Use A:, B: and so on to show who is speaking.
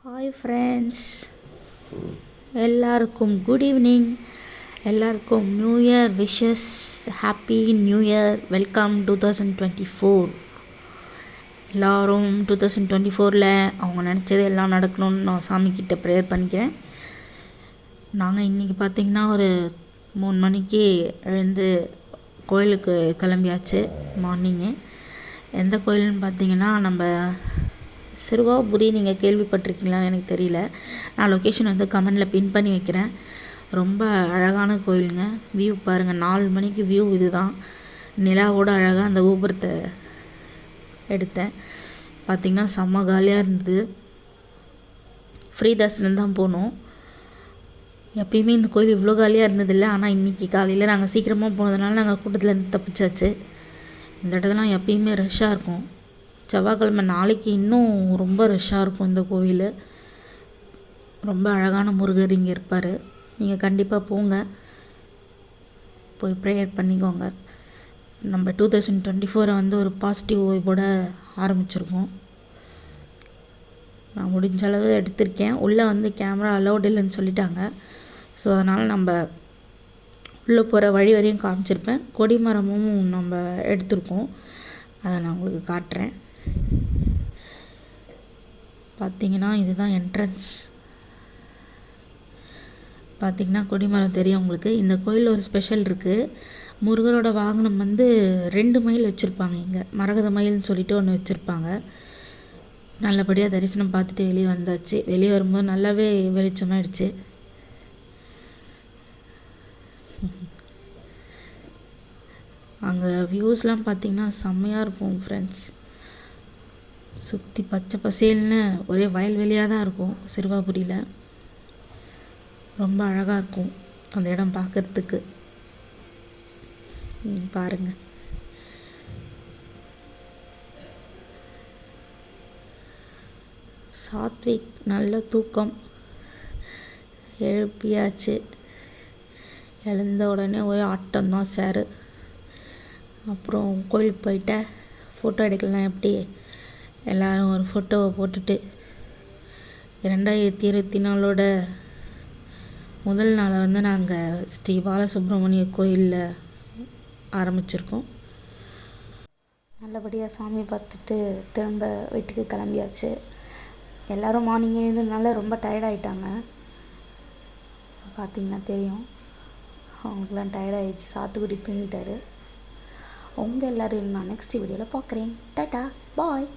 A: Hi friends, எல்லாருக்கும் good evening. எல்லாருக்கும் new year wishes. Happy new year. Welcome 2024. எல்லோரும் 2024 அவங்க நினச்சது எல்லாம் நடக்கணும்னு நான் சாமிக்கிட்ட ப்ரேயர் பண்ணிக்கிறேன். நாங்கள் இன்றைக்கி பார்த்திங்கன்னா ஒரு 3 மணிக்கு எழுந்து கோயிலுக்கு கிளம்பியாச்சு. மார்னிங்கு எந்த கோயில்னு பார்த்திங்கன்னா நம்ம சிறுவாபுரி. நீங்கள் கேள்விப்பட்டிருக்கீங்களான்னு எனக்கு தெரியல. நான் லொக்கேஷன் வந்து கமெண்டில் பின் பண்ணி வைக்கிறேன். ரொம்ப அழகான கோயிலுங்க. வியூ பாருங்கள், 4 மணிக்கு வியூ இது தான். நிலாவோட அழகாக அந்த கோபுரத்தை எடுத்தேன். பார்த்திங்கன்னா செம்ம காலியாக இருந்தது. ஃப்ரீ தர்ஷனம் தான் போனோம். எப்பயுமே இந்த கோயில் இவ்வளோ காலியாக இருந்ததில்லை. ஆனால் இன்றைக்கி காலையில் நாங்கள் சீக்கிரமாக போனதுனால நாங்கள் கூட்டத்துலேருந்து தப்பிச்சாச்சு. இந்த இடத்துலாம் எப்பயுமே ரஷ்ஷாக இருக்கும். செவ்வாய்க்கிழமை நாளைக்கு இன்னும் ரொம்ப ரஷ்ஷாக இருக்கும். இந்த கோவில் ரொம்ப அழகான முருகர் இங்கே இருப்பார். நீங்கள் கண்டிப்பாக போங்க, போய் ப்ரேயர் பண்ணிக்கோங்க. நம்ம 2024 வந்து ஒரு பாசிட்டிவ் வைப்போட ஆரம்பிச்சிருக்கோம். நான் முடிஞ்ச அளவு எடுத்திருக்கேன். உள்ளே வந்து கேமரா அலௌட் இல்லைன்னு சொல்லிட்டாங்க. ஸோ அதனால் நம்ம உள்ளே போகிற வழி வரையும் காமிச்சிருப்பேன். கொடிமரமும் நம்ம எடுத்திருக்கோம், அதை நான் உங்களுக்கு காட்டுறேன். பார்த்திங்கன்னா இதுதான் என்ட்ரன்ஸ். பார்த்திங்கன்னா கொடிமரம் தெரியும் உங்களுக்கு. இந்த கோயிலில் ஒரு ஸ்பெஷல் இருக்குது. முருகரோட வாகனம் வந்து 2 மயில் வச்சுருப்பாங்க. இங்கே மரகத மயில்னு சொல்லிட்டு ஒன்று வச்சுருப்பாங்க. நல்லபடியாக தரிசனம் பார்த்துட்டு வெளியே வந்தாச்சு. வெளியே வரும்போது நல்லாவே வெளிச்சமாகிடுச்சு. அங்கே வியூஸ்லாம் பார்த்திங்கன்னா செம்மையாக இருக்கும் ஃப்ரெண்ட்ஸ். சுற்றி பச்சை பசேல்னு ஒரே வயல்வெளியாக தான் இருக்கும். சிறுவாபுரியில் ரொம்ப அழகாக இருக்கும் அந்த இடம் பார்க்குறதுக்கு. பாருங்கள், சாத்விக் நல்ல தூக்கம். எழுப்பியாச்சு. எழுந்த உடனே ஒரே ஆட்டம் தான் சார். அப்புறம் கோயிலுக்கு போயிட்ட ஃபோட்டோ எடுக்கலாம். எப்படி எல்லோரும் ஒரு ஃபோட்டோவை போட்டுட்டு 2024 முதல் நாளை வந்து நாங்கள் ஸ்ரீ பாலசுப்ரமணிய கோயிலில் ஆரம்பிச்சிருக்கோம். நல்லபடியாக சாமி பார்த்துட்டு திரும்ப வீட்டுக்கு கிளம்பியாச்சு. எல்லோரும் மார்னிங்கே இருந்ததுனால ரொம்ப டயர்டாயிட்டாங்க. பார்த்திங்கன்னா தெரியும், அவங்களுக்குலாம் டயர்டாகிடுச்சு. சாத்துக்குடி தூங்கிட்டாரு. உங்கள் எல்லோரும் நான் நெக்ஸ்ட் வீடியோவில் பார்க்குறேன். டாட்டா, பாய்.